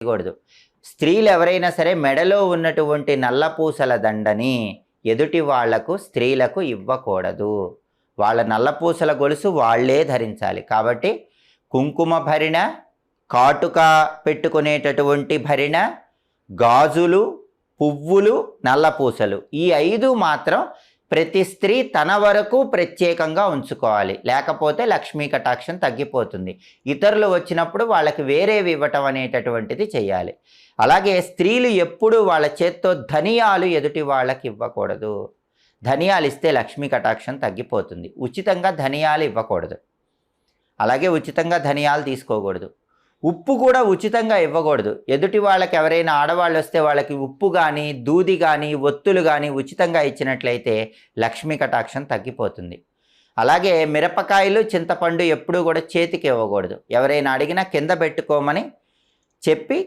చేయకూడదు. స్త్రీలు ఎవరైనా సరే మెడలో ఉన్నటువంటి నల్లపూసల దండని ఎదుటి వాళ్లకు స్త్రీలకు ఇవ్వకూడదు. వాళ్ళ నల్లపూసల గొలుసు వాళ్ళే ధరించాలి. కాబట్టి కుంకుమ భరిణ, కాటుక పెట్టుకునేటటువంటి భరిణ, గాజులు, పువ్వులు, నల్లపూసలు ఈ 5 మాత్రం ప్రతి స్త్రీ తన వరకు ప్రత్యేకంగా ఉంచుకోవాలి. లేకపోతే లక్ష్మీ కటాక్షం తగ్గిపోతుంది. ఇతరులు వచ్చినప్పుడు వాళ్ళకి వేరేవి ఇవ్వటం అనేటటువంటిది చేయాలి. అలాగే స్త్రీలు ఎప్పుడూ వాళ్ళ చేత్తో ధనియాలు ఎదుటి వాళ్ళకి ఇవ్వకూడదు. ధనియాలు ఇస్తే లక్ష్మీ కటాక్షం తగ్గిపోతుంది. ఉచితంగా ధనియాలు ఇవ్వకూడదు. అలాగే ఉచితంగా ధనియాలు తీసుకోకూడదు. ఉప్పు కూడా ఉచితంగా ఇవ్వకూడదు. ఎదుటి వాళ్ళకి ఎవరైనా ఆడవాళ్ళు వస్తే వాళ్ళకి ఉప్పు కానీ, దూది కానీ, ఒత్తులు కానీ ఉచితంగా ఇచ్చినట్లయితే లక్ష్మీ కటాక్షం తగ్గిపోతుంది. అలాగే మిరపకాయలు, చింతపండు ఎప్పుడూ కూడా చేతికి ఇవ్వకూడదు. ఎవరైనా అడిగినా కింద పెట్టుకోమని చెప్పి